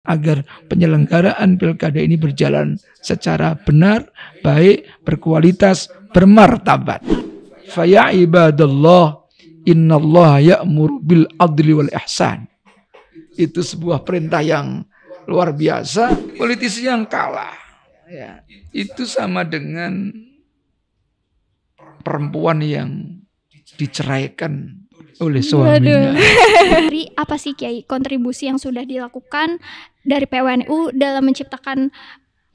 agar penyelenggaraan pilkada ini berjalan secara benar, baik, berkualitas, bermartabat. Fa ya ibadallah, innallaha ya'muru bil adli wal ihsan. Itu sebuah perintah yang luar biasa. Politisi yang kalah, ya, itu sama dengan perempuan yang diceraikan oleh suaminya. Dari apa sih Kiai kontribusi yang sudah dilakukan dari PWNU dalam menciptakan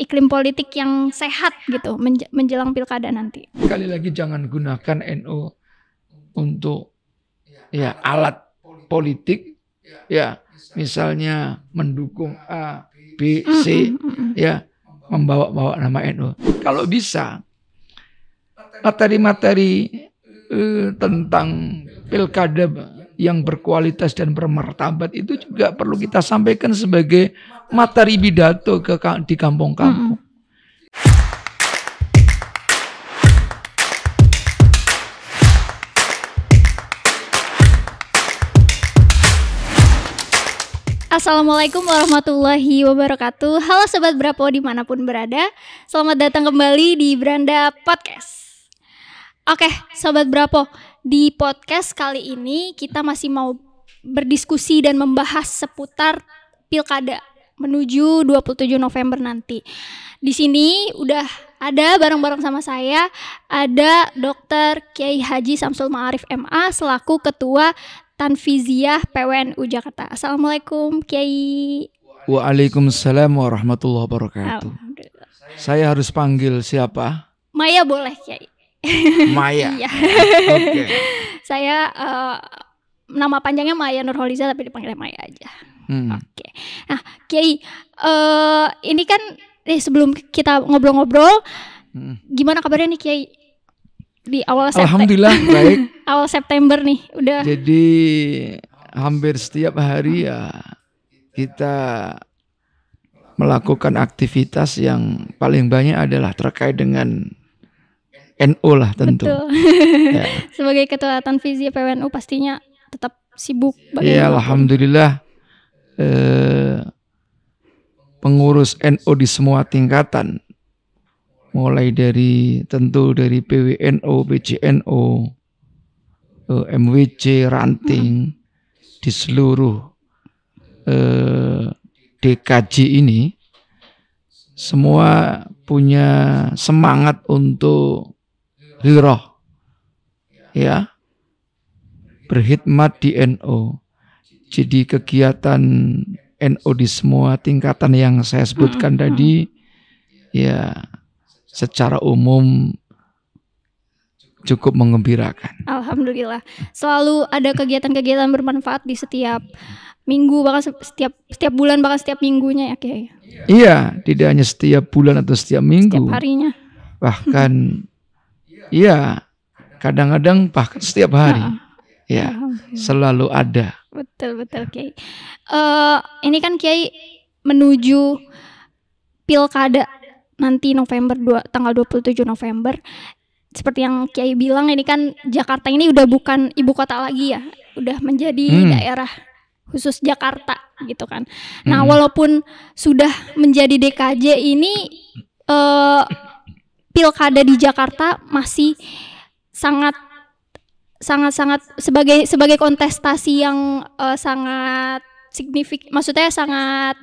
iklim politik yang sehat gitu menjelang pilkada nanti? Sekali lagi jangan gunakan NU untuk ya alat politik, ya misalnya mendukung A, B, C, ya membawa-bawa nama NU. Kalau bisa materi-materi tentang pilkada yang berkualitas dan bermartabat itu juga perlu kita sampaikan sebagai materi pidato di kampung-kampung. Assalamualaikum warahmatullahi wabarakatuh. Halo Sobat Brapo dimanapun berada, selamat datang kembali di Beranda Podcast. Oke, Sobat Brapo, di podcast kali ini kita masih mau berdiskusi dan membahas seputar pilkada menuju 27 November nanti. Di sini udah ada bareng-bareng sama saya, ada Dr. Kiai Haji Samsul Ma'arif MA selaku Ketua Tanfiziah PWNU Jakarta. Assalamualaikum Kiai. Waalaikumsalam warahmatullahi wabarakatuh. Saya harus panggil siapa? Maya boleh Kiai. Maya. Iya. Oke. Saya nama panjangnya Maya Nurholiza tapi dipanggilnya Maya aja. Oke. Nah, Kiai, ini kan sebelum kita ngobrol-ngobrol, gimana kabarnya nih Kiai? Di awal September. Alhamdulillah baik. Awal September nih, udah. Jadi hampir setiap hari ya kita melakukan aktivitas yang paling banyak adalah terkait dengan NU lah tentu. Betul. Ya. Sebagai Ketua Tanfiziah PWNU pastinya tetap sibuk. Ya alhamdulillah pengurus NU di semua tingkatan, mulai dari tentu dari PWNU, PJNU, MWC, ranting di seluruh DKJ ini semua punya semangat untuk hirah, ya, berkhidmat di NU. Jadi kegiatan NU di semua tingkatan yang saya sebutkan tadi, ya, secara umum cukup mengembirakan. Alhamdulillah. Selalu ada kegiatan-kegiatan bermanfaat di setiap minggu, bahkan setiap bulan, bahkan setiap minggunya ya Kiai. Iya, tidak hanya setiap bulan atau setiap minggu. Setiap harinya. Bahkan iya, kadang-kadang bahkan setiap hari. Ya, selalu ada. Betul Kiai. Ini kan Kiai menuju pilkada nanti tanggal 27 November. Seperti yang Kiai bilang, ini kan Jakarta ini udah bukan ibu kota lagi ya, udah menjadi daerah khusus Jakarta gitu kan. Nah, walaupun sudah menjadi DKJ ini, pilkada di Jakarta masih sangat sebagai kontestasi yang sangat signifikan, maksudnya sangat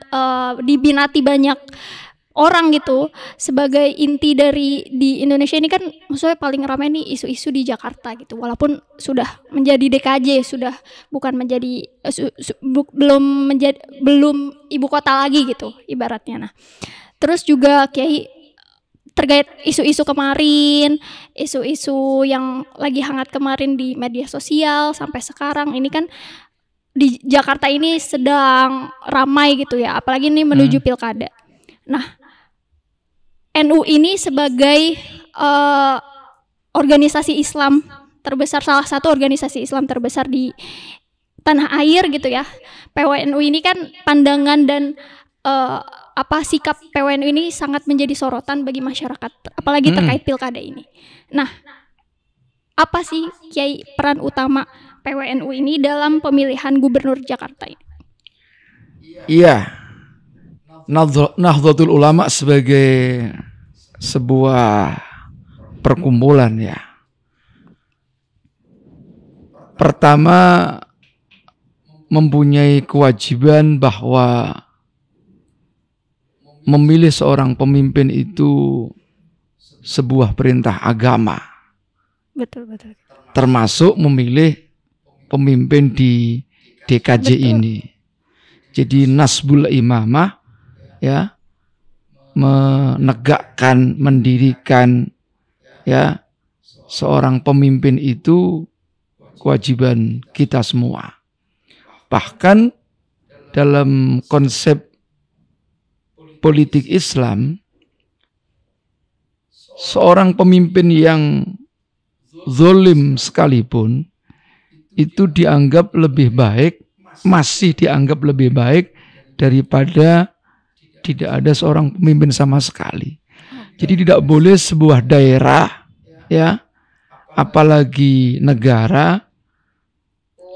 diminati banyak orang gitu. Sebagai inti di Indonesia ini kan maksudnya paling ramai nih isu-isu di Jakarta gitu. Walaupun sudah menjadi DKJ, sudah bukan menjadi belum ibu kota lagi gitu ibaratnya. Nah, terus juga Kiai terkait isu-isu kemarin, isu-isu yang lagi hangat kemarin di media sosial sampai sekarang ini kan di Jakarta ini sedang ramai gitu ya, apalagi ini menuju pilkada. Nah, NU ini sebagai organisasi Islam terbesar, salah satu organisasi Islam terbesar di tanah air gitu ya. PWNU ini kan pandangan dan sikap PWNU ini sangat menjadi sorotan bagi masyarakat, apalagi terkait pilkada ini. Nah, apa sih Kiai peran utama PWNU ini dalam pemilihan gubernur Jakarta ini? Iya, Nahdlatul Ulama sebagai sebuah perkumpulan ya. Pertama, mempunyai kewajiban bahwa memilih seorang pemimpin itu sebuah perintah agama. Betul, betul. Termasuk memilih pemimpin di DKJ ini. Jadi nasbul imamah ya, menegakkan, mendirikan ya seorang pemimpin itu kewajiban kita semua. Bahkan dalam konsep politik Islam, seorang pemimpin yang zalim sekalipun itu dianggap lebih baik, masih dianggap lebih baik daripada tidak ada seorang pemimpin sama sekali. Jadi tidak boleh sebuah daerah ya, apalagi negara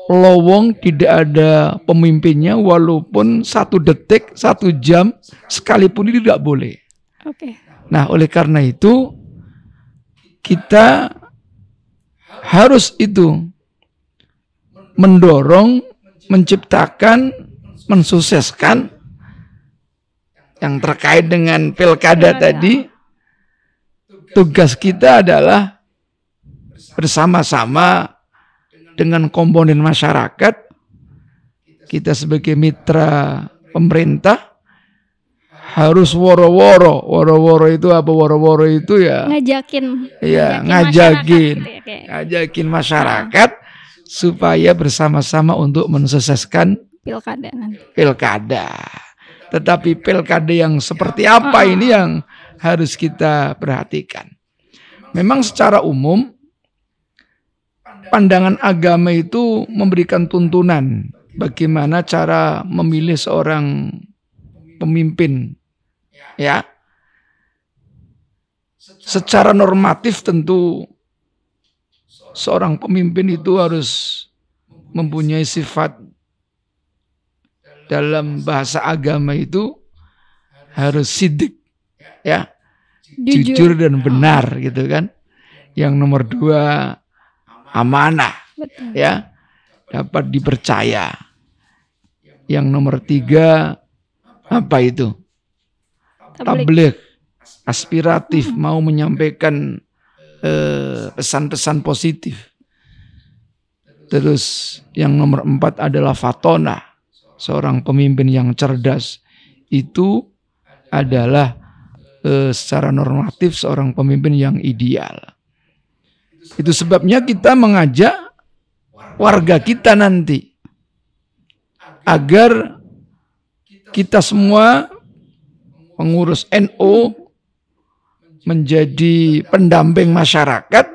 lowong tidak ada pemimpinnya walaupun 1 detik, 1 jam sekalipun itu tidak boleh. Oke. Nah, oleh karena itu kita harus itu mendorong, menciptakan, mensukseskan yang terkait dengan pilkada tadi. Tugas kita adalah bersama-sama dengan komponen masyarakat, kita sebagai mitra pemerintah harus woro-woro. Woro-woro itu apa? Woro-woro itu ya ngajakin masyarakat supaya bersama-sama untuk mensukseskan pilkada. Tetapi pilkada yang seperti apa ini yang harus kita perhatikan. Memang secara umum pandangan agama itu memberikan tuntunan bagaimana cara memilih seorang pemimpin. Ya. Secara normatif tentu seorang pemimpin itu harus mempunyai sifat, dalam bahasa agama itu harus sidik ya. Jujur dan benar gitu kan. Yang nomor 2 amanah. Betul. Ya, dapat dipercaya. Yang nomor 3 apa itu? Tabligh, aspiratif, mau menyampaikan pesan-pesan positif. Terus yang nomor 4 adalah fatona, seorang pemimpin yang cerdas. Itu adalah secara normatif seorang pemimpin yang ideal. Itu sebabnya kita mengajak warga kita nanti agar kita semua pengurus NU menjadi pendamping masyarakat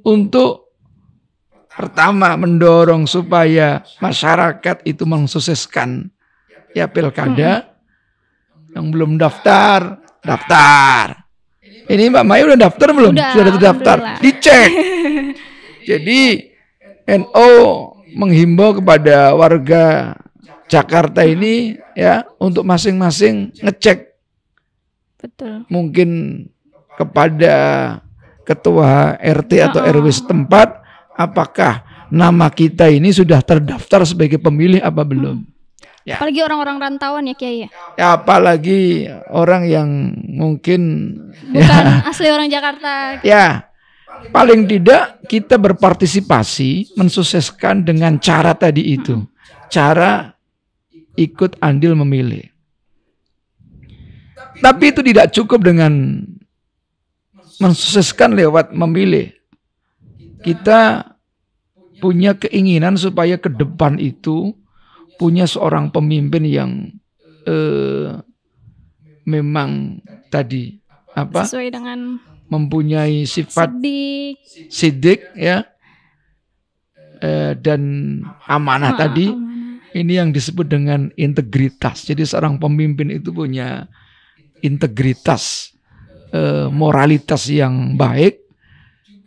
untuk pertama mendorong supaya masyarakat itu mensukseskan ya pilkada. Yang belum daftar. Ini Mbak Maya udah daftar belum? Sudah terdaftar. Dicek. Jadi NU menghimbau kepada warga Jakarta ini ya untuk masing-masing ngecek. Betul. Mungkin kepada ketua RT atau RW setempat, apakah nama kita ini sudah terdaftar sebagai pemilih apa belum? Ya. Apalagi orang-orang rantauan ya Kiai ya. Ya, apalagi orang yang mungkin bukan asli orang Jakarta. Ya, paling tidak kita berpartisipasi mensukseskan dengan cara tadi itu. Cara ikut andil memilih. Tapi itu tidak cukup dengan mensukseskan lewat memilih. Kita punya keinginan supaya ke depan itu punya seorang pemimpin yang memang tadi apa? Sesuai dengan mempunyai sifat sidik ya, dan amanah tadi. Ini yang disebut dengan integritas. Jadi seorang pemimpin itu punya integritas, moralitas yang baik,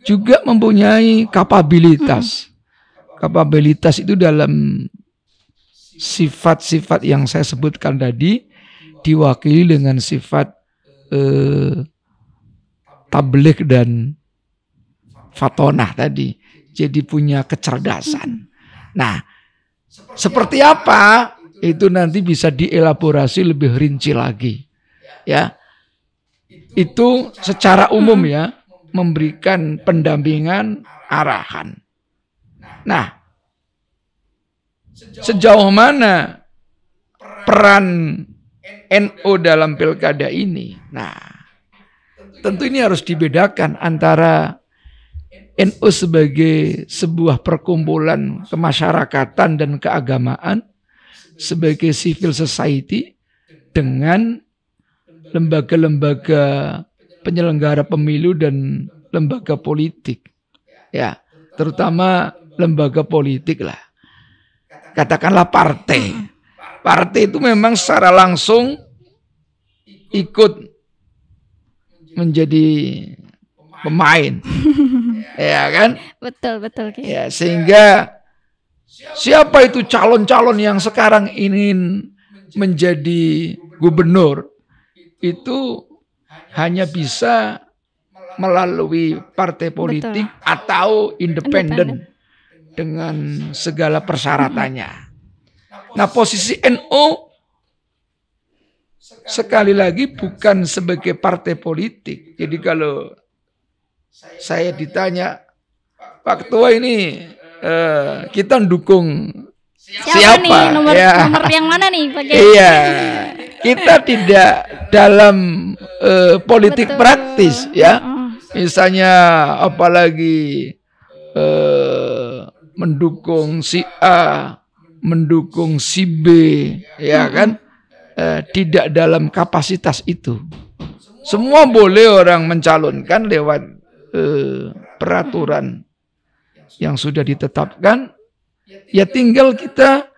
juga mempunyai kapabilitas. Kapabilitas itu dalam sifat-sifat yang saya sebutkan tadi, diwakili dengan sifat tabligh dan fatonah tadi. Jadi punya kecerdasan. Nah, seperti apa? Itu nanti bisa dielaborasi lebih rinci lagi. Ya. Itu secara umum ya, memberikan pendampingan, arahan. Nah, sejauh mana peran NU dalam pilkada ini? Nah, tentu ini harus dibedakan antara NU sebagai sebuah perkumpulan kemasyarakatan dan keagamaan, sebagai civil society, dengan lembaga-lembaga penyelenggara pemilu dan lembaga politik. Ya, terutama lembaga politik lah. Katakanlah partai. Partai itu memang secara langsung ikut menjadi pemain. Ya kan? Betul. Ya, sehingga siapa itu calon-calon yang sekarang ingin menjadi gubernur itu hanya bisa melalui partai politik atau independen dengan segala persyaratannya. Nah, posisi NU sekali lagi bukan sebagai partai politik. Jadi kalau saya ditanya, Pak Ketua ini kita dukung siapa nih? Nomor yang mana nih Pak Kiai? Iya, kita tidak dalam politik praktis ya. Misalnya apalagi mendukung si A, mendukung si B, ya kan? Tidak dalam kapasitas itu. Semua boleh orang mencalonkan lewat peraturan yang sudah ditetapkan. Ya tinggal kita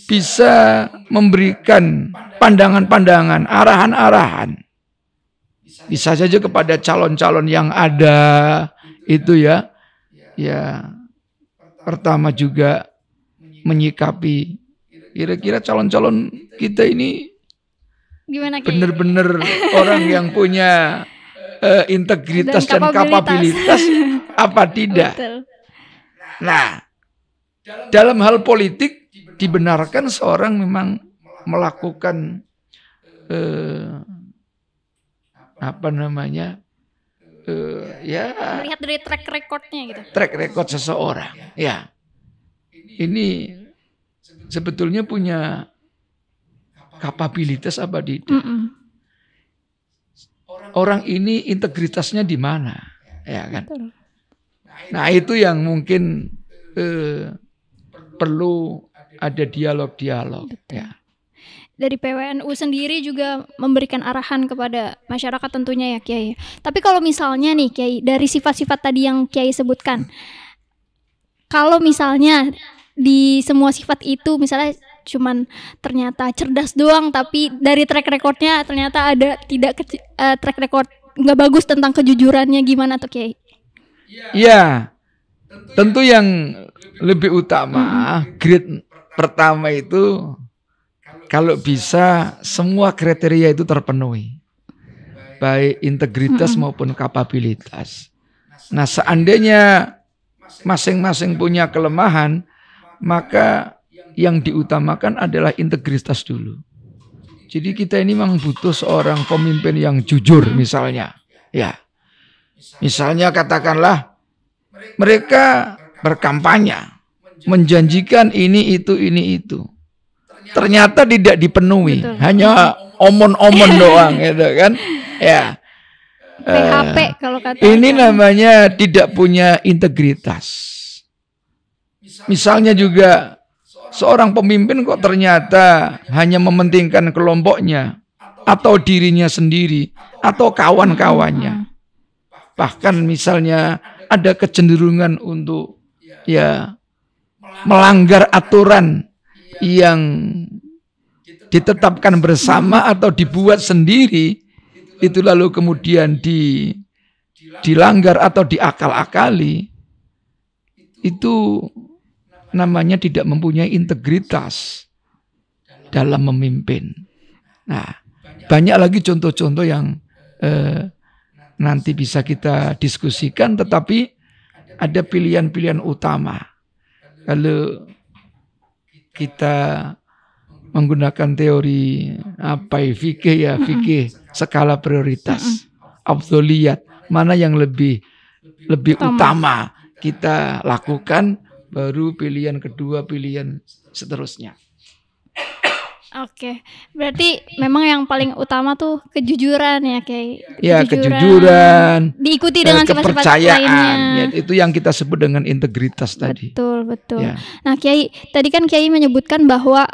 bisa memberikan pandangan-pandangan, arahan-arahan. Bisa saja kepada calon-calon yang ada itu ya. Ya, pertama juga menyikapi kira-kira calon-calon kita ini benar-benar orang yang punya integritas dan kapabilitas apa tidak. Betul. Nah, dalam hal politik dibenarkan seorang memang melakukan ya melihat dari track recordnya gitu. Track record seseorang. Ya. Ini sebetulnya punya kapabilitas apa tidak? Orang ini integritasnya di mana? Ya kan? Betul. Nah, itu yang mungkin perlu ada dialog-dialog. Ya. Dari PWNU sendiri juga memberikan arahan kepada masyarakat tentunya ya Kiai. Tapi kalau misalnya nih Kiai, dari sifat-sifat tadi yang Kiai sebutkan, kalau misalnya di semua sifat itu misalnya cuman ternyata cerdas doang, tapi dari track recordnya ternyata ada track record nggak bagus tentang kejujurannya, gimana tuh Kiai? Ya, tentu yang lebih utama, grade pertama itu kalau bisa semua kriteria itu terpenuhi, baik integritas maupun kapabilitas. Nah, seandainya masing-masing punya kelemahan, maka yang diutamakan adalah integritas dulu. Jadi kita ini memang butuh seorang pemimpin yang jujur misalnya. Ya. Misalnya katakanlah mereka berkampanye, menjanjikan ini itu. Ternyata tidak dipenuhi. Betul. Hanya omon-omon doang gitu kan. Ya. PHP kalau kata ini namanya tidak punya integritas. Misalnya juga seorang pemimpin kok ternyata hanya mementingkan kelompoknya atau dirinya sendiri atau kawan-kawannya. Bahkan misalnya ada kecenderungan untuk ya melanggar aturan yang ditetapkan bersama atau dibuat sendiri, itu lalu kemudian dilanggar atau diakal-akali, itu namanya tidak mempunyai integritas dalam memimpin. Nah, banyak lagi contoh-contoh yang nanti bisa kita diskusikan, tetapi ada pilihan-pilihan utama. Kalau kita menggunakan teori fikih fikih skala prioritas, afdholiyat, mana yang lebih utama kita lakukan, baru pilihan kedua, pilihan seterusnya. Oke, berarti memang yang paling utama tuh kejujuran ya, kayak kejujuran, diikuti dengan sifat-sifat lainnya. Ya, itu yang kita sebut dengan integritas tadi. Betul. Ya. Nah, Kiai, tadi kan Kiai menyebutkan bahwa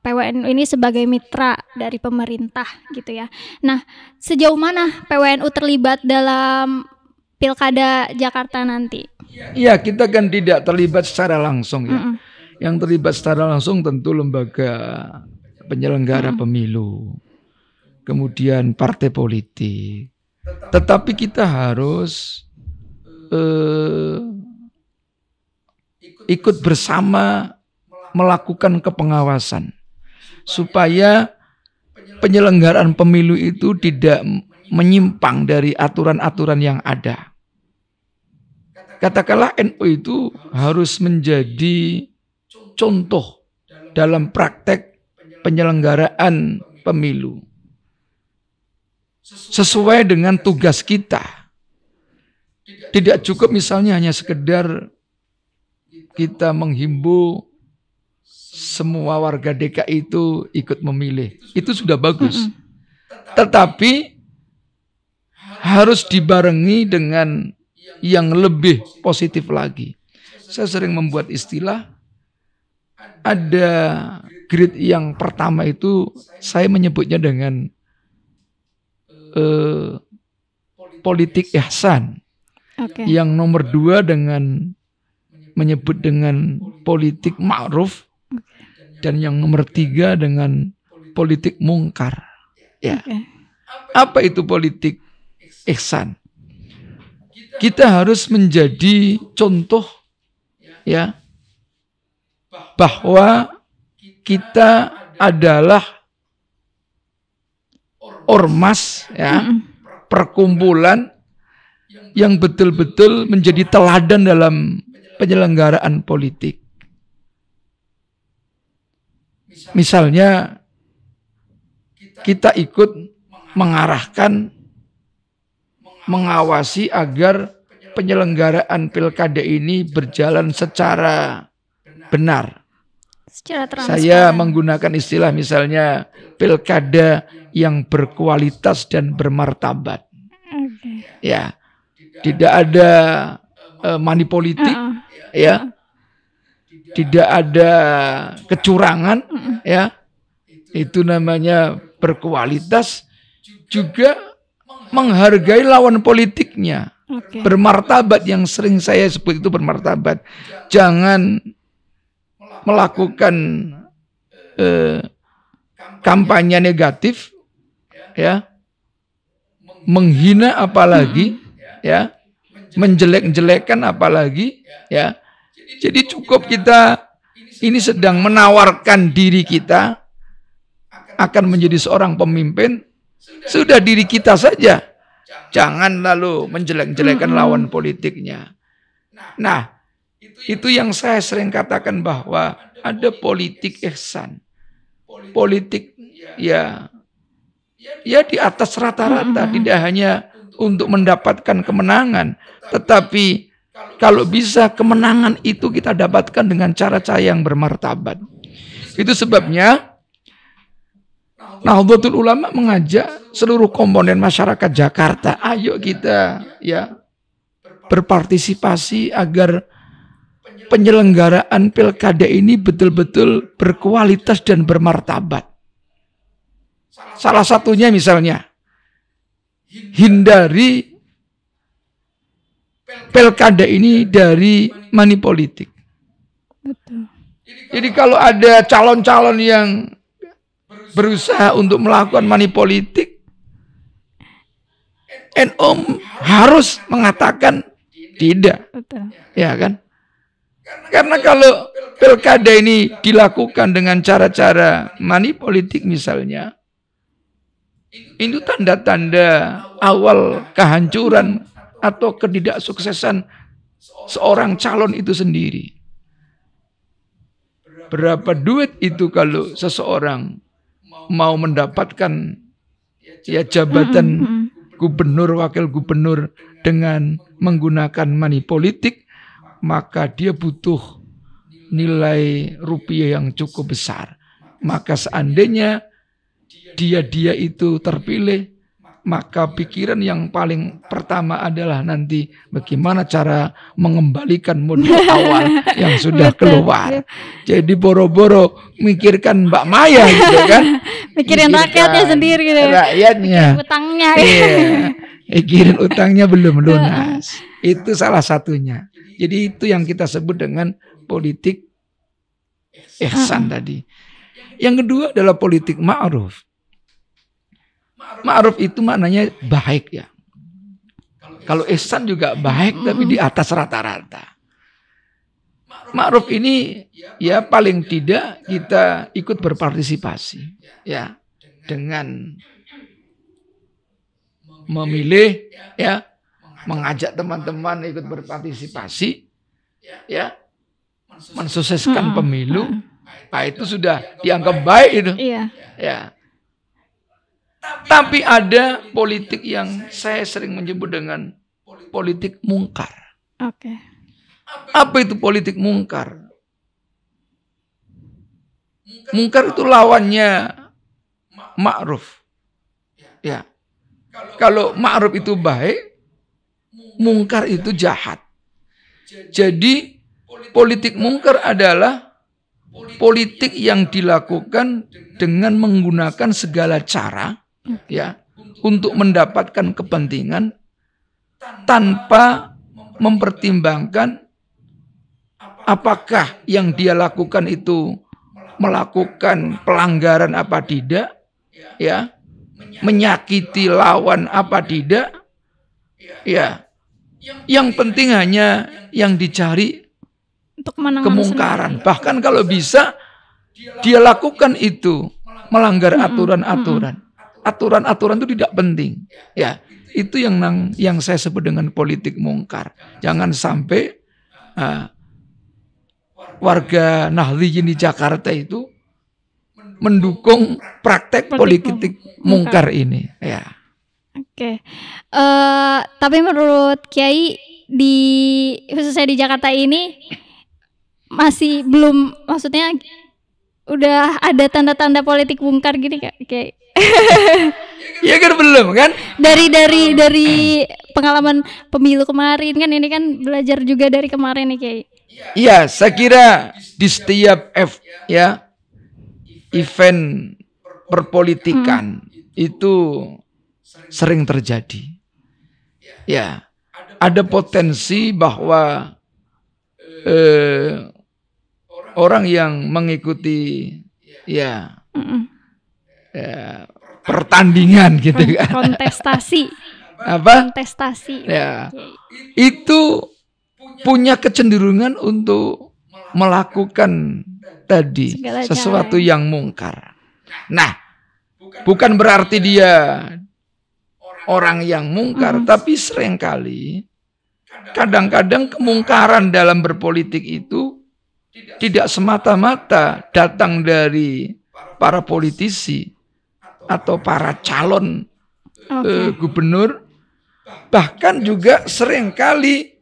PWNU ini sebagai mitra dari pemerintah gitu ya. Nah, sejauh mana PWNU terlibat dalam Pilkada Jakarta nanti? Ya, kita kan tidak terlibat secara langsung ya. Yang terlibat secara langsung tentu lembaga penyelenggara pemilu, kemudian partai politik. Tetapi kita harus ikut bersama melakukan kepengawasan supaya penyelenggaraan pemilu itu tidak menyimpang dari aturan-aturan yang ada. Katakanlah NU itu harus menjadi contoh dalam praktek penyelenggaraan pemilu sesuai dengan tugas kita. Tidak cukup misalnya hanya sekedar kita menghimbau semua warga DKI itu ikut memilih. Itu sudah bagus. Tetapi harus dibarengi dengan yang lebih positif lagi. Saya sering membuat istilah, ada grade yang pertama itu saya menyebutnya dengan politik ihsan. Yang nomor 2 dengan menyebut dengan politik ma'ruf, dan yang nomor 3 dengan politik mungkar. Ya. Apa itu politik ihsan? Kita harus menjadi contoh ya, bahwa kita adalah ormas ya, perkumpulan yang betul-betul menjadi teladan dalam penyelenggaraan politik. Misalnya kita ikut mengarahkan, mengawasi agar penyelenggaraan pilkada ini berjalan secara benar. Saya menggunakan istilah misalnya pilkada yang berkualitas dan bermartabat. Ya, tidak ada money politik, ya, tidak ada kecurangan, ya, itu namanya berkualitas. Juga menghargai lawan politiknya, bermartabat, yang sering saya sebut itu bermartabat. Jangan melakukan kampanye negatif, ya, menghina apalagi, ya, menjelek-jelekan apalagi, ya. Jadi cukup kita ini sedang menawarkan diri kita akan menjadi seorang pemimpin, sudah diri kita saja. Jangan lalu menjelek-jelekan lawan politiknya. Nah, itu yang saya sering katakan bahwa ada politik ihsan. Politik ya di atas rata-rata, tidak hanya untuk mendapatkan kemenangan, tetapi kalau bisa kemenangan itu kita dapatkan dengan cara-cara yang bermartabat. Itu sebabnya Nahdlatul Ulama mengajak seluruh komponen masyarakat Jakarta, ayo kita ya berpartisipasi agar penyelenggaraan pilkada ini betul-betul berkualitas dan bermartabat. Salah satunya misalnya, hindari pilkada ini dari money politik. Betul. Jadi kalau ada calon-calon yang berusaha untuk melakukan money politik, NU harus mengatakan tidak. Betul. Ya kan? Karena kalau pilkada ini dilakukan dengan cara-cara money politik misalnya, Itu tanda-tanda awal kehancuran atau ketidaksuksesan seorang calon itu sendiri. Berapa duit itu kalau seseorang mau mendapatkan jabatan gubernur, wakil gubernur dengan menggunakan money politik, maka dia butuh nilai rupiah yang cukup besar. Maka seandainya dia itu terpilih, maka pikiran yang paling pertama adalah nanti bagaimana cara mengembalikan modal awal yang sudah keluar. Jadi boro-boro mikirkan Mbak Maya gitu kan. Mikirin rakyatnya sendiri gitu. Rakyatnya. Utangnya. Iya. Mikirin utangnya belum lunas. Itu salah satunya. Jadi itu yang kita sebut dengan politik ihsan tadi. Yang kedua adalah politik ma'ruf. Ma'ruf itu maknanya baik ya. Kalau ihsan juga baik tapi di atas rata-rata. Ma'ruf ini ya paling tidak kita ikut berpartisipasi ya dengan memilih ya, mengajak teman-teman ikut berpartisipasi ya, mensukseskan pemilu. Nah, itu sudah dianggap baik itu. Iya. Ya. Tapi ada politik yang saya sering menyebut dengan politik mungkar. Oke. Apa itu politik mungkar? Mungkar itu lawannya ma'ruf. Ya. Kalau ma'ruf itu baik, mungkar itu jahat. Jadi politik mungkar adalah politik yang dilakukan dengan menggunakan segala cara ya untuk mendapatkan kepentingan tanpa mempertimbangkan apakah yang dia lakukan itu melakukan pelanggaran apa tidak ya, menyakiti lawan apa tidak ya. Yang penting hanya yang dicari untuk kemungkaran. Bahkan kalau bisa dia lakukan itu melanggar aturan-aturan. Aturan-aturan itu tidak penting. Ya, itu yang saya sebut dengan politik mungkar. Jangan sampai warga Nahdliyin di Jakarta itu mendukung praktek politik mungkar ini. Ya. Oke. Tapi menurut Kiai khususnya di Jakarta ini masih belum, maksudnya udah ada tanda-tanda politik mungkar gini kayak ya kan belum kan? Dari pengalaman pemilu kemarin kan, ini kan belajar juga dari kemarin nih Kiai. Iya, saya kira di setiap event perpolitikan itu sering terjadi. Ya, ada potensi bahwa orang yang mengikuti pertandingan gitu kan. Kontestasi. Apa? Kontestasi. Ya. Itu punya kecenderungan untuk melakukan tadi sesuatu yang mungkar. Nah, bukan berarti dia orang yang mungkar, tapi seringkali kadang-kadang kemungkaran dalam berpolitik itu tidak semata-mata datang dari para politisi atau para calon gubernur, bahkan juga seringkali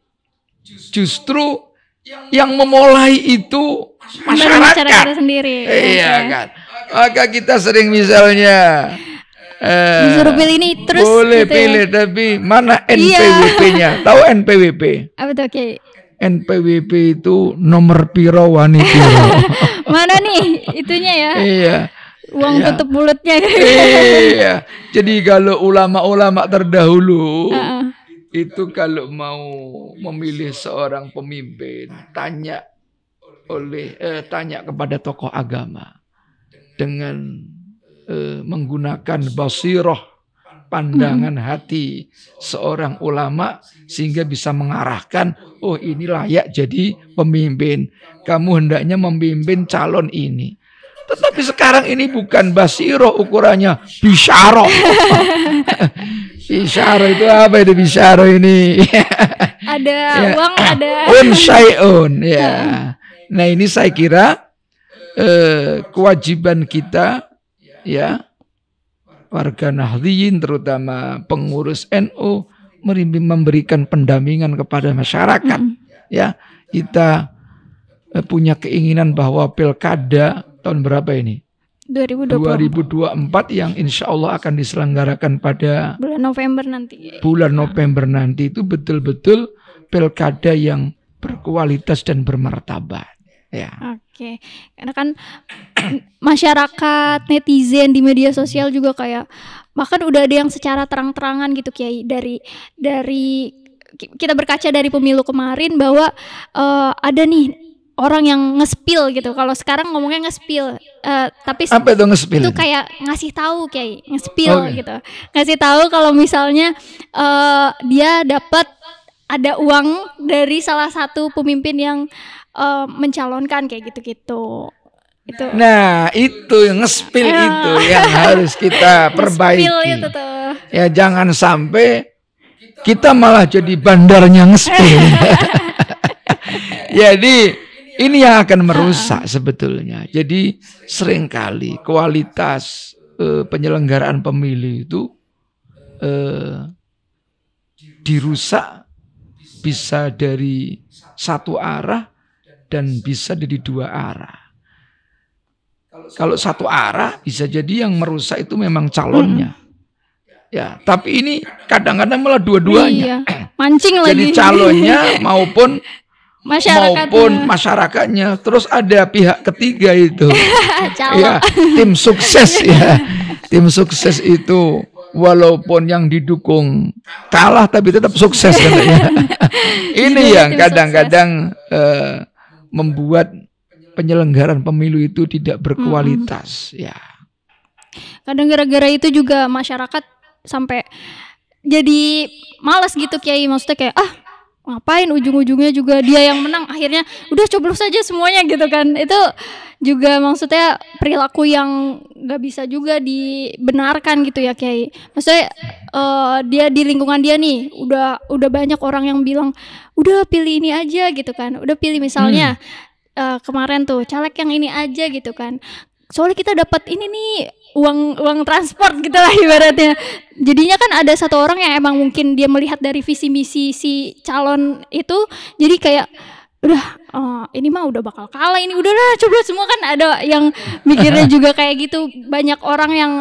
justru yang memulai itu masyarakat sendiri. Iya kan. Maka kita sering misalnya disuruh pilih ini terus boleh gitu pilih ya. Tapi mana NPWP-nya? Tahu NPWP? Apa tuh Kiai? NPWP itu nomor piro wani piro. Mana nih itunya ya? Iya. Uang tutup mulutnya. Iya. Jadi kalau ulama-ulama terdahulu itu kalau mau memilih seorang pemimpin tanya kepada tokoh agama dengan menggunakan basiroh, pandangan hati seorang ulama, sehingga bisa mengarahkan, oh ini layak jadi pemimpin, kamu hendaknya memimpin calon ini. Tetapi sekarang ini bukan basiroh ukurannya, bisyarah. Bisyarah itu apa itu bisyarah ini? Ada Ya. uang, ada Syai'un ya. Nah ini saya kira kewajiban kita ya, warga Nahdliyin terutama pengurus NU memberikan pendampingan kepada masyarakat. Ya, kita punya keinginan bahwa pilkada tahun berapa ini? 2024 yang insya Allah akan diselenggarakan pada bulan November nanti itu betul-betul pilkada yang berkualitas dan bermartabat. Ya. Oke, karena kan masyarakat netizen di media sosial juga kayak bahkan udah ada yang secara terang-terangan gitu Kiai dari kita berkaca dari pemilu kemarin bahwa ada nih orang yang nge-spill gitu. Kalau sekarang ngomongnya nge-spill, tapi apa itu nge-spill? Itu kayak ngasih tahu Kiai, nge-spill gitu. Ngasih tahu kalau misalnya dia dapat ada uang dari salah satu pemimpin yang mencalonkan kayak gitu-gitu. Itu. Nah, itu yang nge-spill itu yang harus kita perbaiki. Itu tuh. Ya jangan sampai kita malah jadi bandarnya nge-spill. Jadi ini yang akan merusak sebetulnya. Jadi seringkali kualitas penyelenggaraan pemilu itu dirusak bisa dari satu arah dan bisa dari dua arah. Kalau satu arah bisa jadi yang merusak itu memang calonnya. Ya, tapi ini kadang-kadang malah dua-duanya. Iya, mancing lagi. Jadi calonnya maupun masyarakatnya. Terus ada pihak ketiga itu. Ya, tim sukses ya. Tim sukses itu walaupun yang didukung kalah tapi tetap sukses katanya. Ini yang kadang-kadang membuat penyelenggaraan pemilu itu tidak berkualitas. Ya. Kadang gara-gara itu juga masyarakat sampai jadi malas gitu Kiai, maksudnya kayak ngapain ujung-ujungnya juga dia yang menang, akhirnya udah coblos saja semuanya gitu kan. Itu juga maksudnya perilaku yang nggak bisa juga dibenarkan gitu ya Kiai. Maksudnya dia di lingkungan dia nih udah banyak orang yang bilang udah pilih ini aja gitu kan, udah pilih misalnya kemarin tuh caleg yang ini aja gitu kan, soalnya kita dapat ini nih uang transport gitu lah ibaratnya. Jadinya kan ada satu orang yang emang mungkin dia melihat dari visi misi si calon itu, jadi kayak udah ini mah udah bakal kalah, ini udahlah coba semua. Kan ada yang mikirnya juga kayak gitu. Banyak orang yang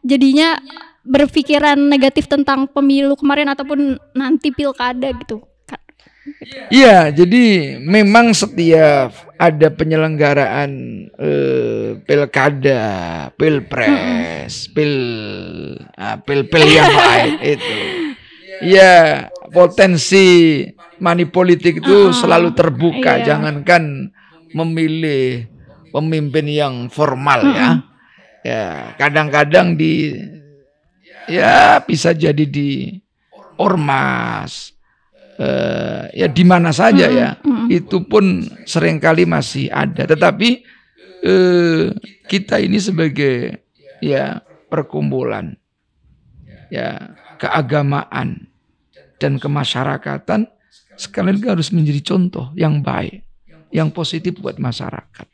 jadinya berpikiran negatif tentang pemilu kemarin ataupun nanti pilkada gitu. Iya, jadi memang setiap ada penyelenggaraan pilkada, pilpres, pil yang lain itu, ya potensi money politik itu selalu terbuka. Jangankan memilih pemimpin yang formal ya kadang-kadang bisa jadi di ormas. Ya di mana saja ya, itu pun seringkali masih ada. Tetapi kita ini sebagai ya perkumpulan ya keagamaan dan kemasyarakatan sekalian harus menjadi contoh yang baik, yang positif buat masyarakat.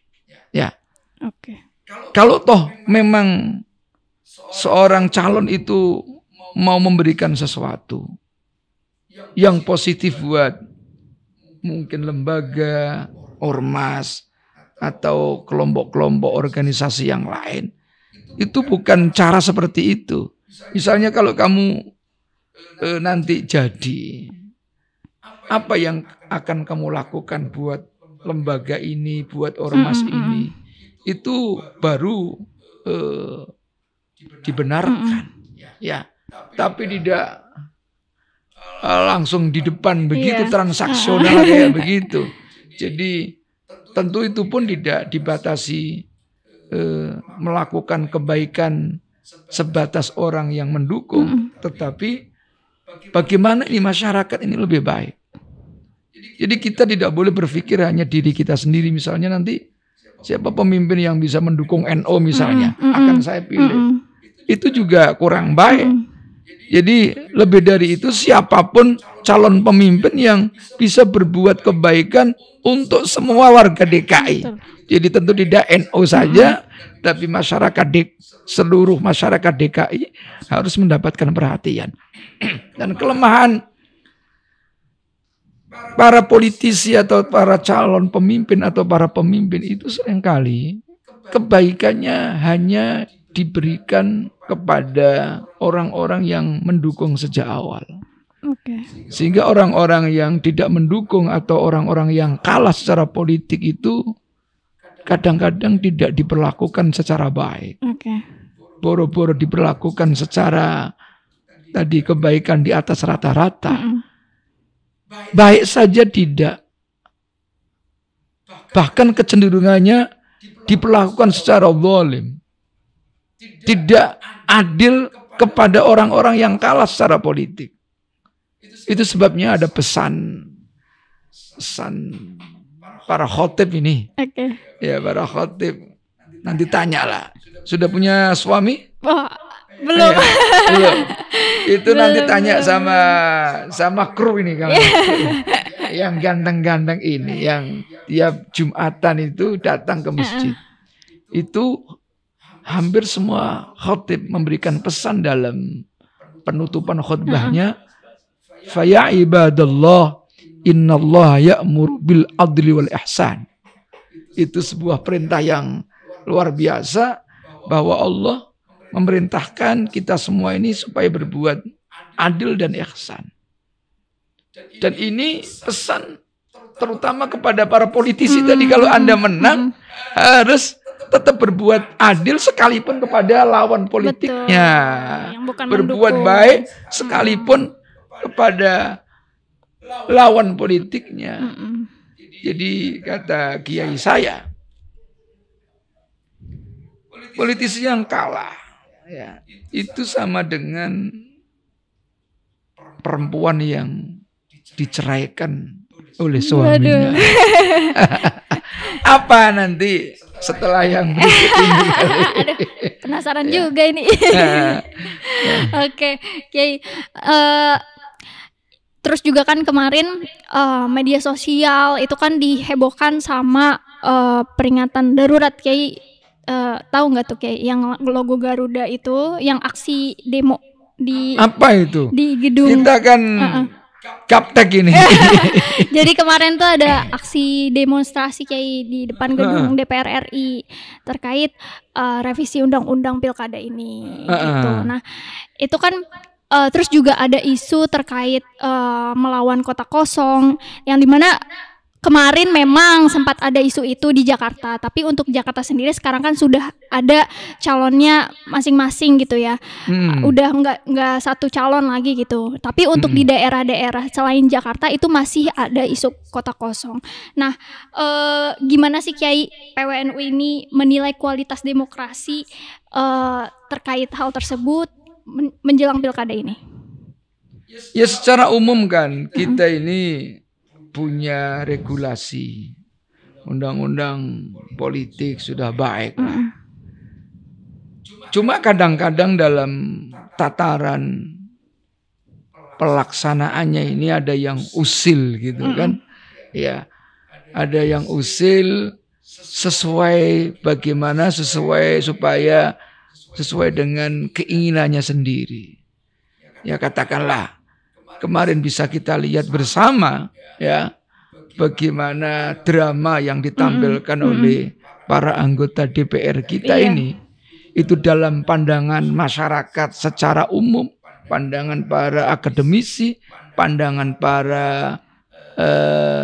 Ya. Oke. Kalau toh memang seorang calon itu mau memberikan sesuatu yang positif buat mungkin lembaga, ormas, atau kelompok-kelompok organisasi yang lain, itu bukan cara seperti itu. Misalnya kalau kamu nanti jadi, apa yang akan kamu lakukan buat lembaga ini, buat ormas ini, itu baru dibenarkan. Ya, tapi tidak langsung di depan begitu transaksional kayak begitu. Jadi tentu itu pun tidak dibatasi melakukan kebaikan sebatas orang yang mendukung, tetapi bagaimana ini masyarakat ini lebih baik. Jadi kita tidak boleh berpikir hanya diri kita sendiri. Misalnya nanti siapa pemimpin yang bisa mendukung NU misalnya, akan saya pilih. Itu juga kurang baik. Jadi lebih dari itu, siapapun calon pemimpin yang bisa berbuat kebaikan untuk semua warga DKI. Jadi tentu tidak NU saja, tapi seluruh masyarakat DKI harus mendapatkan perhatian. Dan kelemahan para politisi atau para calon pemimpin atau para pemimpin itu seringkali kebaikannya hanya diberikan kepada orang-orang yang mendukung sejak awal. Sehingga orang-orang yang tidak mendukung atau orang-orang yang kalah secara politik itu kadang-kadang tidak diperlakukan secara baik. Boro-boro diperlakukan secara tadi kebaikan di atas rata-rata. Baik saja tidak. Bahkan kecenderungannya diperlakukan secara zalim. Tidak adil kepada orang-orang yang kalah secara politik. Itu sebabnya ada pesan para khotib ini. Ya, para khotib. Nanti tanyalah, sudah punya suami? Oh, belum. Ya, belum. Itu nanti tanya sama kru ini kalau yang ganteng-ganteng ini, yang tiap Jumatan itu datang ke masjid. Itu hampir semua khotib memberikan pesan dalam penutupan khutbahnya, fa ya ibadallah innallaha ya'muru bil adli wal ihsan. Itu sebuah perintah yang luar biasa, bahwa Allah memerintahkan kita semua ini supaya berbuat adil dan ihsan. Dan ini pesan terutama kepada para politisi tadi, kalau Anda menang harus tetap berbuat adil sekalipun kepada lawan politiknya. Berbuat baik sekalipun kepada lawan politiknya. Jadi kata kiai saya, politisi yang kalah ya, itu sama dengan perempuan yang diceraikan oleh suaminya. Apa nanti setelah yang berikut ini? Aduh, penasaran juga ini. Oke, Kiai. Terus juga kan kemarin media sosial itu kan dihebohkan sama peringatan darurat, Kiai. Tahu nggak tuh Kiai, yang logo Garuda itu, yang aksi demo di apa itu? Di gedung. Kita kan kaptek ini. Jadi kemarin tuh ada aksi demonstrasi Kiai di depan gedung DPR RI terkait revisi undang-undang pilkada ini. Gitu. Nah, itu kan terus juga ada isu terkait melawan kota kosong, yang dimana kemarin memang sempat ada isu itu di Jakarta, tapi untuk Jakarta sendiri sekarang kan sudah ada calonnya masing-masing gitu ya. Udah nggak satu calon lagi gitu. Tapi untuk di daerah-daerah selain Jakarta itu masih ada isu kota kosong. Nah, gimana sih Kiai PWNU ini menilai kualitas demokrasi terkait hal tersebut menjelang pilkada ini? Ya secara umum kan kita ini punya regulasi, undang-undang politik sudah baik. Cuma kadang-kadang dalam tataran pelaksanaannya ini ada yang usil gitu kan. Ya, ada yang usil sesuai supaya sesuai dengan keinginannya sendiri. Ya katakanlah kemarin bisa kita lihat bersama ya bagaimana drama yang ditampilkan oleh para anggota DPR kita ini, itu dalam pandangan masyarakat secara umum, pandangan para akademisi, pandangan para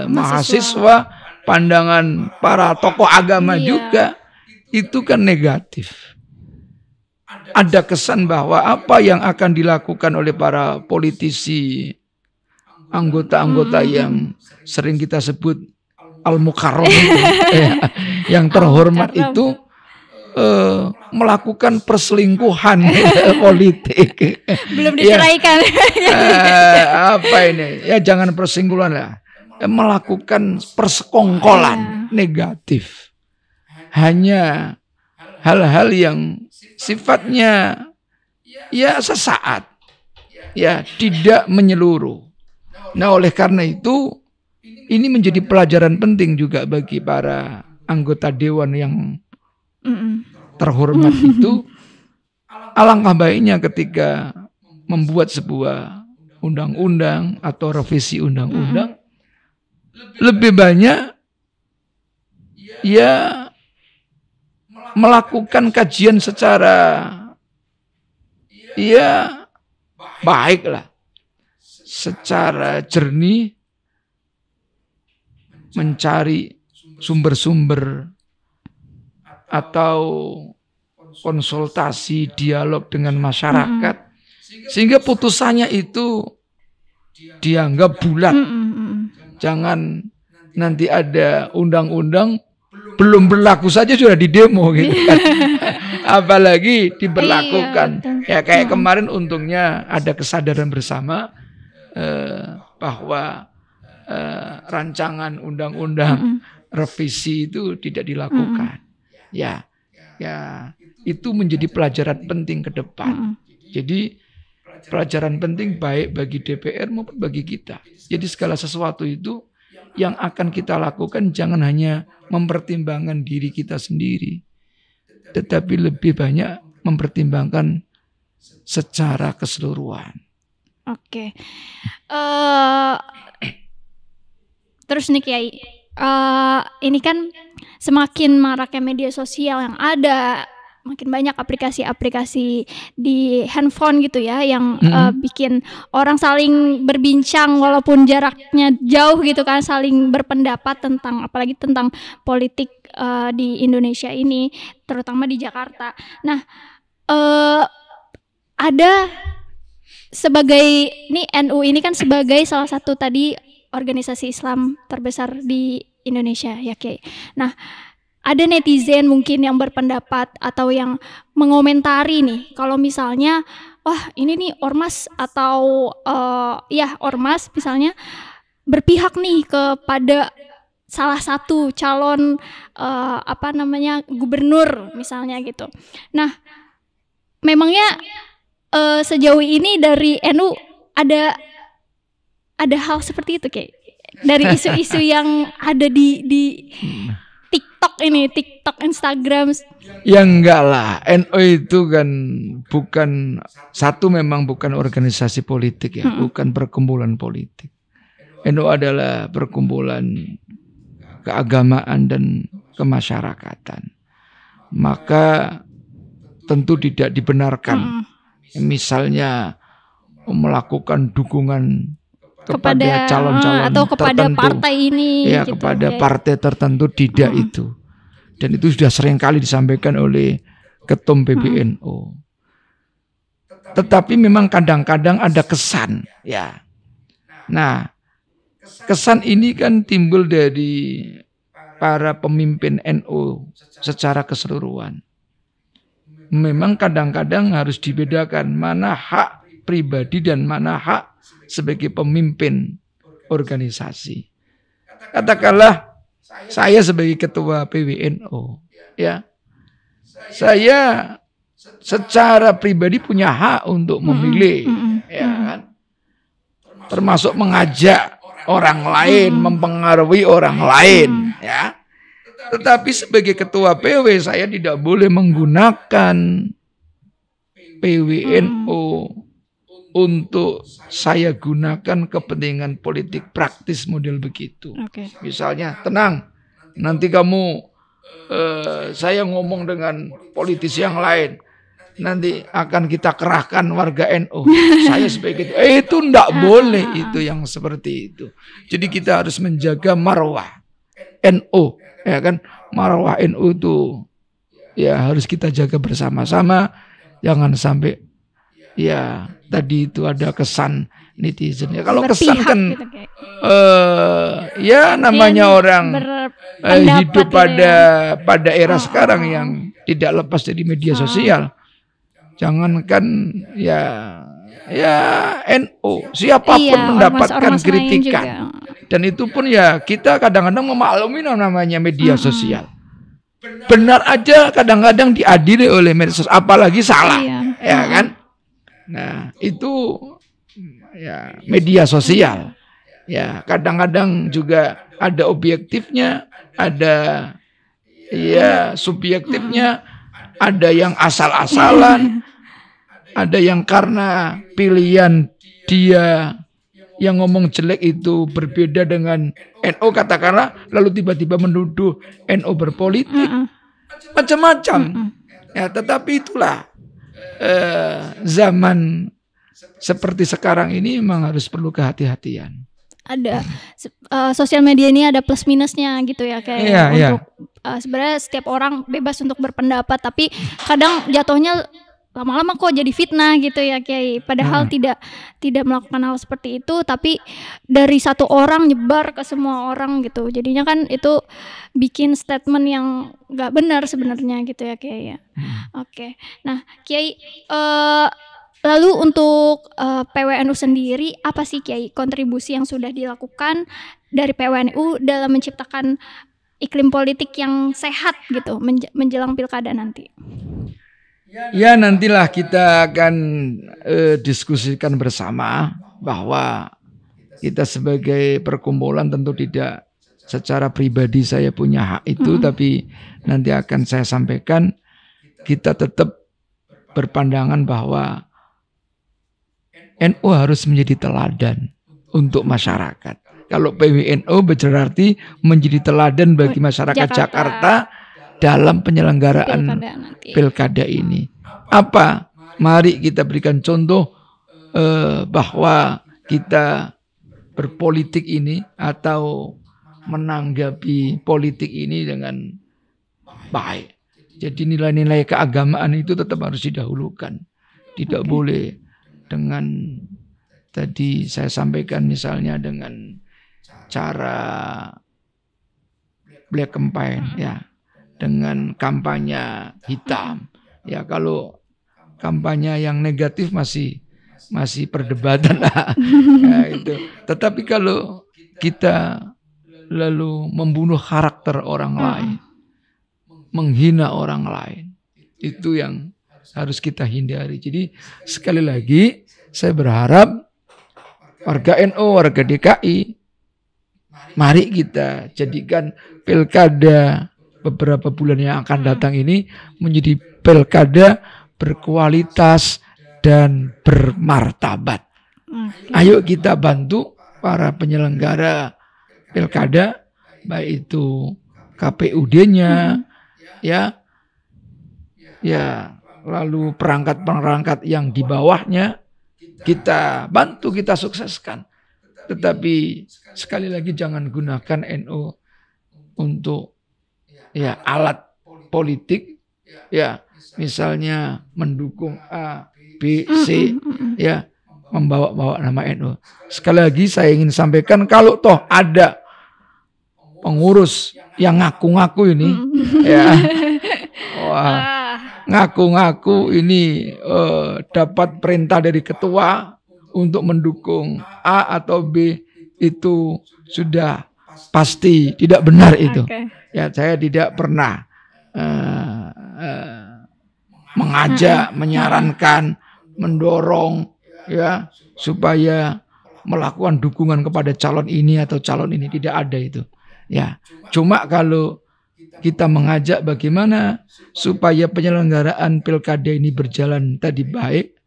mahasiswa, pandangan para tokoh agama juga, itu kan negatif. Ada kesan bahwa apa yang akan dilakukan oleh para politisi, anggota-anggota yang sering kita sebut al-mukarram yang terhormat itu melakukan perselingkuhan politik. Belum diceraikan. Apa ini? Ya jangan perselingkuhan lah. Melakukan persekongkolan negatif. hanya hal-hal yang sifatnya ya sesaat, ya tidak menyeluruh. Nah, oleh karena itu ini menjadi pelajaran penting juga bagi para anggota dewan yang terhormat itu. Alangkah baiknya ketika membuat sebuah undang-undang atau revisi undang-undang, lebih banyak ya melakukan kajian secara ya baiklah, secara jernih, mencari sumber-sumber atau konsultasi, dialog dengan masyarakat, sehingga putusannya itu dianggap bulat. Jangan nanti ada undang-undang belum berlaku saja sudah didemo gitu kan. Apalagi diberlakukan. Ya kayak kemarin untungnya ada kesadaran bersama bahwa rancangan undang-undang revisi itu tidak dilakukan. Ya itu menjadi pelajaran penting ke depan. Jadi pelajaran penting baik bagi DPR maupun bagi kita. Jadi segala sesuatu itu yang akan kita lakukan jangan hanya mempertimbangkan diri kita sendiri, tetapi lebih banyak mempertimbangkan secara keseluruhan. Oke. Terus nih Kiai, ini kan semakin maraknya media sosial yang ada, makin banyak aplikasi-aplikasi di handphone gitu ya yang bikin orang saling berbincang walaupun jaraknya jauh gitu kan, saling berpendapat tentang apalagi tentang politik di Indonesia ini, terutama di Jakarta. Nah, ada sebagai NU ini kan sebagai salah satu tadi organisasi Islam terbesar di Indonesia ya Kiai. Nah, ada netizen mungkin yang berpendapat atau yang mengomentari nih kalau misalnya wah ini nih ormas atau ormas misalnya berpihak nih kepada salah satu calon gubernur misalnya gitu. Nah, memangnya sejauh ini dari NU ada hal seperti itu kayak dari isu-isu yang ada di TikTok, Instagram. Ya enggak lah, NU itu kan memang bukan organisasi politik ya, bukan perkumpulan politik. NU adalah perkumpulan keagamaan dan kemasyarakatan. Maka tentu tidak dibenarkan misalnya melakukan dukungan kepada calon-calon atau kepada tertentu, partai ini ya gitu, kepada partai tertentu tidak itu. Dan itu sudah sering kali disampaikan oleh Ketum PBNU. Tetapi memang kadang-kadang ada kesan ya. Nah, kesan ini kan timbul dari para pemimpin NU secara keseluruhan. Memang kadang-kadang harus dibedakan mana hak pribadi dan mana hak sebagai pemimpin organisasi. Katakanlah saya sebagai ketua PBNU, ya, saya secara pribadi punya hak untuk memilih, ya kan, termasuk mengajak orang lain, mempengaruhi orang lain, ya. Tetapi sebagai ketua PW saya tidak boleh menggunakan PWNU untuk saya gunakan kepentingan politik praktis model begitu. Misalnya, tenang, nanti kamu saya ngomong dengan politisi yang lain, nanti akan kita kerahkan warga NU. Saya sebagai itu enggak boleh itu yang seperti itu. Jadi kita harus menjaga marwah NU, ya kan? Marwah NU itu ya harus kita jaga bersama-sama, jangan sampai ya tadi itu ada kesan netizen. Ya kalau kesan kan gitu, ya namanya orang hidup pada era sekarang yang tidak lepas dari media sosial. Jangankan ya NU, siapapun mendapatkan kritikan. Dan itu pun ya kita kadang-kadang memaklumi namanya media sosial. benar aja kadang-kadang diadili oleh medsos, apalagi salah, ya kan? Nah, itu ya media sosial. Ya, kadang-kadang juga ada objektifnya, ada ya subjektifnya, ada yang asal-asalan, ada yang karena pilihan dia yang ngomong jelek itu berbeda dengan NU katakanlah, lalu tiba-tiba menuduh NU berpolitik, macam-macam. Ya, tetapi itulah zaman seperti sekarang ini memang harus perlu kehati-hatian. Ada sosial media ini ada plus minusnya gitu ya, kayak untuk sebenarnya setiap orang bebas untuk berpendapat, tapi kadang jatuhnya lama-lama kok jadi fitnah gitu ya Kiai. Padahal tidak melakukan hal seperti itu, tapi dari satu orang nyebar ke semua orang gitu. Jadinya kan itu bikin statement yang nggak benar sebenarnya gitu ya Kiai ya. Oke. Nah Kiai, lalu untuk PWNU sendiri, apa sih Kiai kontribusi yang sudah dilakukan dari PWNU dalam menciptakan iklim politik yang sehat gitu menjelang pilkada nanti? Ya, nantilah kita akan diskusikan bersama, bahwa kita sebagai perkumpulan tentu tidak secara pribadi saya punya hak itu, tapi nanti akan saya sampaikan, kita tetap berpandangan bahwa NU harus menjadi teladan untuk masyarakat. Kalau PWNU berarti menjadi teladan bagi masyarakat Jakarta dalam penyelenggaraan pilkada ini. Apa? Mari kita berikan contoh bahwa kita berpolitik ini atau menanggapi politik ini dengan baik. Jadi nilai-nilai keagamaan itu tetap harus didahulukan. Tidak boleh dengan tadi saya sampaikan misalnya dengan cara black campaign ya, dengan kampanye hitam. Ya, kalau kampanye yang negatif masih perdebatan lah. Ya, itu. Tetapi kalau kita lalu membunuh karakter orang lain, menghina orang lain, itu yang harus kita hindari. Jadi sekali lagi saya berharap warga NU, warga DKI, mari kita jadikan pilkada beberapa bulan yang akan datang ini menjadi pilkada berkualitas dan bermartabat. Ayo kita bantu para penyelenggara pilkada, baik itu KPUD-nya, ya, lalu perangkat-perangkat yang di bawahnya, kita bantu, kita sukseskan. Tetapi sekali lagi jangan gunakan NU untuk alat politik, ya, misalnya mendukung A, B, C, ya, membawa-bawa nama NU. Sekali lagi saya ingin sampaikan, kalau toh ada pengurus yang ngaku-ngaku ini, ya, ngaku-ngaku ini dapat perintah dari ketua untuk mendukung A atau B, itu sudah pasti tidak benar itu. Ya, saya tidak pernah mengajak, menyarankan, mendorong ya supaya melakukan dukungan kepada calon ini atau calon ini, tidak ada itu. Ya, cuma kalau kita mengajak bagaimana supaya penyelenggaraan pilkada ini berjalan tadi baik,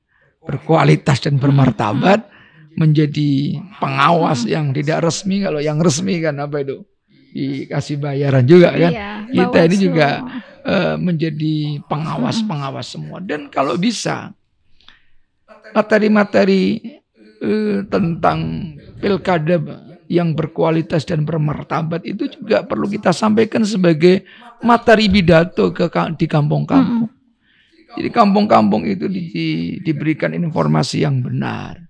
berkualitas dan bermartabat, menjadi pengawas yang tidak resmi. Kalau yang resmi kan apa itu? Dikasih bayaran juga kan. Kita ini juga menjadi pengawas-pengawas semua. Dan kalau bisa materi-materi tentang pilkada yang berkualitas dan bermartabat itu juga perlu kita sampaikan sebagai materi pidato di kampung-kampung. Jadi kampung-kampung itu diberikan informasi yang benar.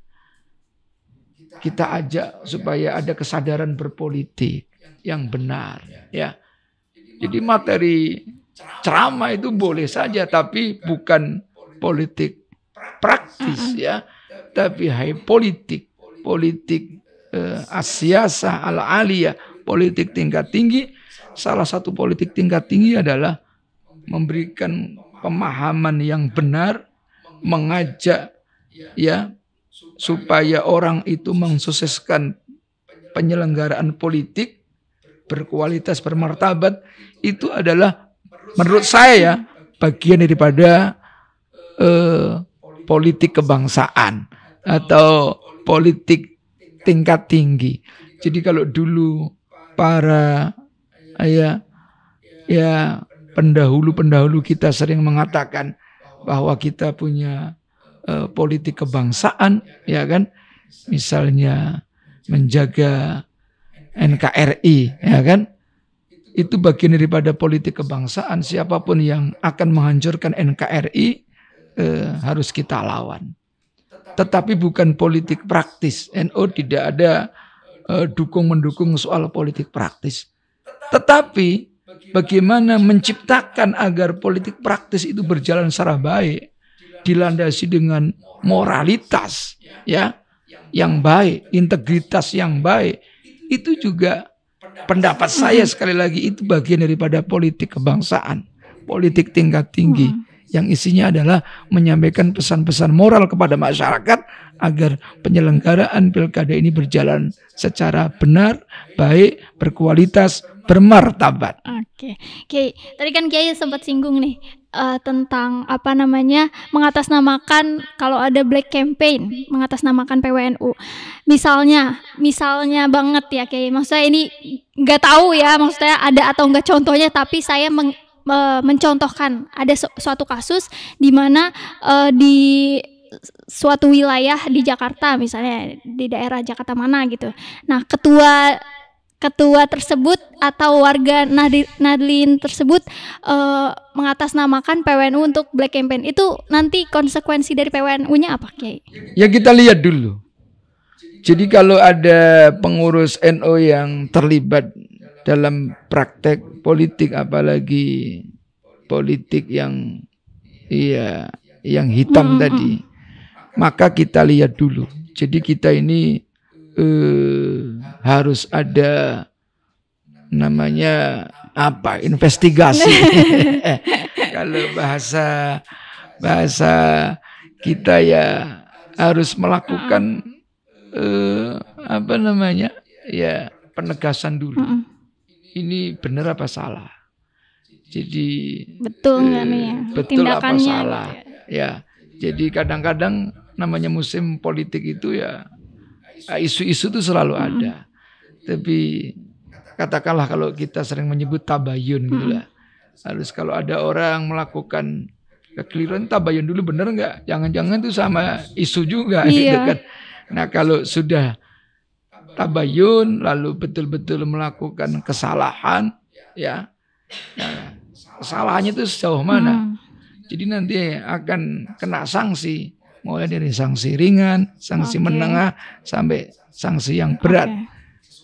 Kita ajak supaya ada kesadaran berpolitik yang benar, ya. Jadi materi ceramah itu boleh saja, tapi bukan politik praktis, ya, tapi politik asiasa al-aliyah, politik tingkat tinggi, salah satu politik tingkat tinggi adalah memberikan pemahaman yang benar, mengajak ya supaya orang itu mensukseskan penyelenggaraan politik berkualitas, bermartabat. Itu adalah menurut saya ya bagian daripada politik kebangsaan atau politik tingkat tinggi. Jadi kalau dulu para pendahulu kita sering mengatakan bahwa kita punya politik kebangsaan, ya kan? Misalnya menjaga NKRI, ya kan? Itu bagian daripada politik kebangsaan. Siapapun yang akan menghancurkan NKRI harus kita lawan. Tetapi bukan politik praktis. NU tidak ada dukung-mendukung soal politik praktis. Tetapi bagaimana menciptakan agar politik praktis itu berjalan secara baik, dilandasi dengan moralitas ya yang baik, integritas yang baik. Itu juga pendapat saya sekali lagi itu bagian daripada politik kebangsaan, politik tingkat tinggi yang isinya adalah menyampaikan pesan-pesan moral kepada masyarakat agar penyelenggaraan pilkada ini berjalan secara benar, baik, berkualitas, bermartabat. Oke, Kiai, tadi kan Kiai sempat singgung nih tentang mengatasnamakan kalau ada black campaign, mengatasnamakan PWNU. Misalnya banget ya Kiai, maksudnya ini nggak tahu ya, maksudnya ada atau nggak contohnya, tapi saya mencontohkan ada suatu kasus di mana di suatu wilayah di Jakarta, misalnya di daerah Jakarta mana gitu. Nah, ketua tersebut atau warga Nahdlin tersebut mengatasnamakan PWNU untuk black campaign. Itu nanti konsekuensi dari PWNU-nya apa, Kiai? Ya kita lihat dulu. Jadi kalau ada pengurus NU yang terlibat dalam praktek politik, apalagi politik yang hitam tadi, maka kita lihat dulu. Jadi kita ini harus ada namanya investigasi. Kalau bahasa kita ya harus melakukan penegasan dulu. Ini benar apa salah? Jadi betul nggak nih ya? Betul apa salah? Ya. Jadi kadang-kadang namanya musim politik itu ya isu-isu itu selalu ada. Tapi katakanlah kalau kita sering menyebut tabayun gitu lah. Harus kalau ada orang melakukan kekeliruan, tabayun dulu benar nggak? Jangan-jangan itu sama isu juga. Gitu kan. Nah kalau sudah tabayun lalu betul-betul melakukan kesalahan, ya, nah, kesalahannya itu sejauh mana? Jadi nanti akan kena sanksi, mulai dari sanksi ringan, sanksi menengah, sampai sanksi yang berat,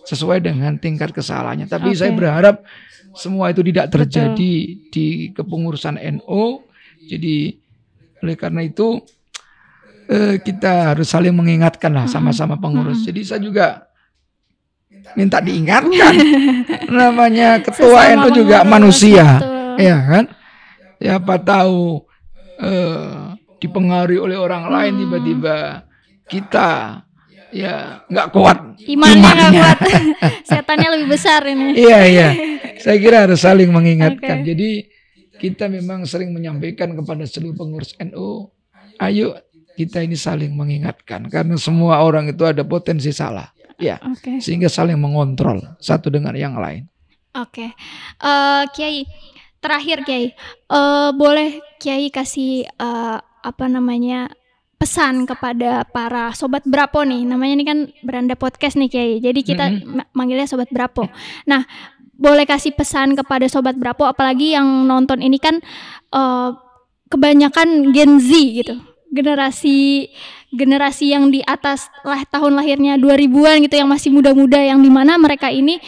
sesuai dengan tingkat kesalahannya. Tapi saya berharap semua itu tidak terjadi di kepengurusan NU. Jadi oleh karena itu kita harus saling mengingatkan lah sama-sama pengurus. Jadi saya juga minta diingatkan, namanya ketua NU juga manusia, ya kan? Siapa tahu dipengaruhi oleh orang lain, tiba-tiba kita ya nggak kuat imannya nggak kuat. Setannya lebih besar ini. Iya, saya kira harus saling mengingatkan. Jadi kita memang sering menyampaikan kepada seluruh pengurus NU, ayo kita ini saling mengingatkan, karena semua orang itu ada potensi salah. Ya, sehingga saling mengontrol satu dengan yang lain. Kiai, terakhir Kiai, boleh Kiai kasih pesan kepada para sobat Brapo nih. Namanya ini kan Beranda Podcast nih Kiai. Jadi kita manggilnya sobat Brapo. Nah, boleh kasih pesan kepada sobat Brapo, apalagi yang nonton ini kan kebanyakan Gen Z gitu. Generasi yang di atas tahun lahirnya 2000-an gitu, yang masih muda-muda, yang dimana mereka ini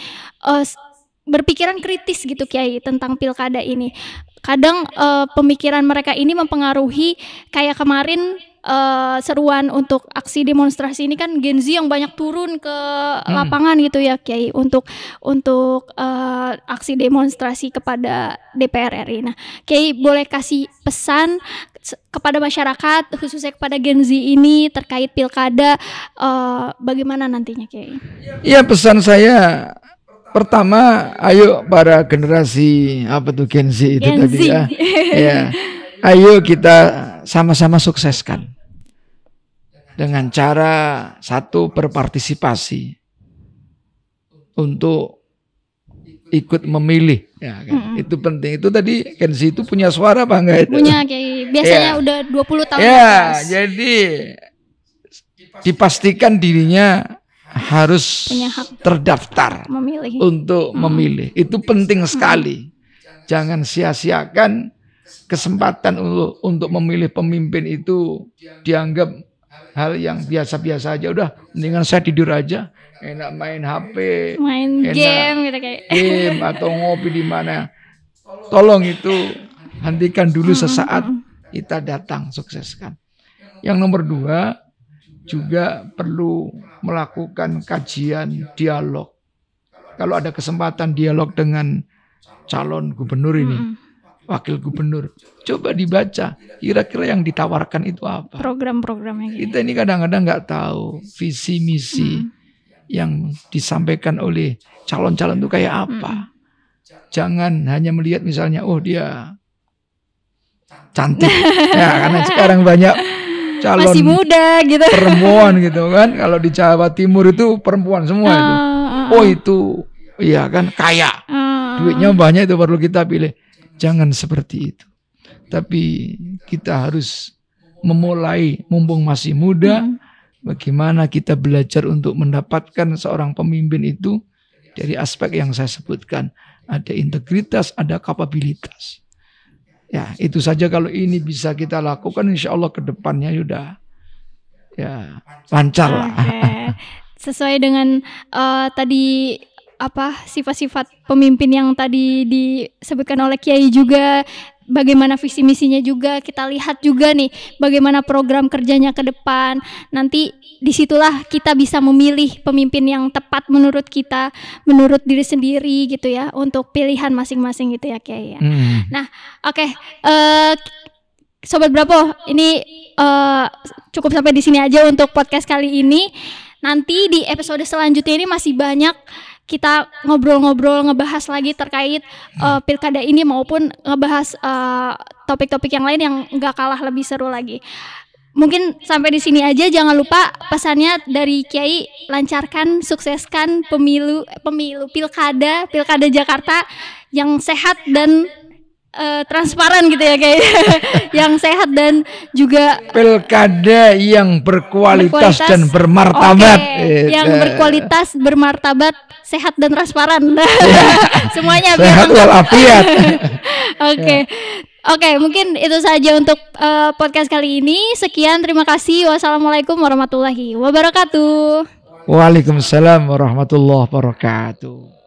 berpikiran kritis gitu Kiai tentang pilkada ini. Kadang pemikiran mereka ini mempengaruhi, kayak kemarin seruan untuk aksi demonstrasi ini kan Gen Z yang banyak turun ke lapangan gitu ya Kiai untuk aksi demonstrasi kepada DPR RI. Nah, Kiai boleh kasih pesan kepada masyarakat khususnya kepada Gen Z ini terkait pilkada, bagaimana nantinya Kiai? Iya, pesan saya pertama, ayo para generasi apa tuh Gen Z itu Gen tadi Z. ya. Ya. Ayo kita sama-sama sukseskan dengan cara satu berpartisipasi untuk ikut memilih ya kan. Itu penting. Itu tadi Gen Z itu punya suara apa enggak itu? Punya Kiai. Biasanya udah 20 tahun ya, atas. jadi dipastikan dirinya harus Punya hak terdaftar memilih. untuk memilih. Itu penting sekali. Jangan sia-siakan kesempatan untuk memilih pemimpin itu dianggap hal yang biasa-biasa aja. Udah, mendingan saya tidur aja, enak main HP, main enak game gitu kayak. game atau ngopi di mana. Tolong itu hentikan dulu sesaat, kita datang sukseskan. Yang nomor 2, juga perlu melakukan kajian dialog. Kalau ada kesempatan dialog dengan calon gubernur ini, wakil gubernur, coba dibaca kira-kira yang ditawarkan itu apa. Program-programnya gitu. Kita ini kadang-kadang nggak tahu visi misi yang disampaikan oleh calon-calon itu kayak apa. Jangan hanya melihat misalnya, oh dia cantik, ya karena sekarang banyak calon masih muda gitu. perempuan gitu kan. Kalau di Jawa Timur itu perempuan semua itu. Oh itu, iya kan kaya, duitnya banyak, itu perlu kita pilih. Jangan seperti itu. Tapi kita harus memulai mumpung masih muda. Bagaimana kita belajar untuk mendapatkan seorang pemimpin itu dari aspek yang saya sebutkan. Ada integritas, ada kapabilitas. Ya, itu saja. Kalau ini bisa kita lakukan, insya Allah ke depannya sudah ya lancar lah. Sesuai dengan tadi sifat-sifat pemimpin yang tadi disebutkan oleh Kiai juga, bagaimana visi misinya juga kita lihat juga nih, bagaimana program kerjanya ke depan. Nanti disitulah kita bisa memilih pemimpin yang tepat menurut kita, menurut diri sendiri gitu ya, untuk pilihan masing-masing gitu ya Kiai ya. Nah, oke. Sobat Brapo, ini cukup sampai di sini aja untuk podcast kali ini. Nanti di episode selanjutnya ini masih banyak kita ngobrol-ngobrol, ngebahas lagi terkait pilkada ini maupun ngebahas topik-topik yang lain yang nggak kalah lebih seru lagi. Mungkin sampai di sini aja. Jangan lupa pesannya dari Kiai, lancarkan, sukseskan pemilu pilkada Jakarta yang sehat dan transparan gitu ya Kiai. Yang sehat dan juga pilkada yang berkualitas dan bermartabat. Yang berkualitas, bermartabat, sehat dan transparan. Semuanya sehat walafiat. Oke, mungkin itu saja untuk podcast kali ini. Sekian, terima kasih. Wassalamualaikum warahmatullahi wabarakatuh. Waalaikumsalam warahmatullahi wabarakatuh.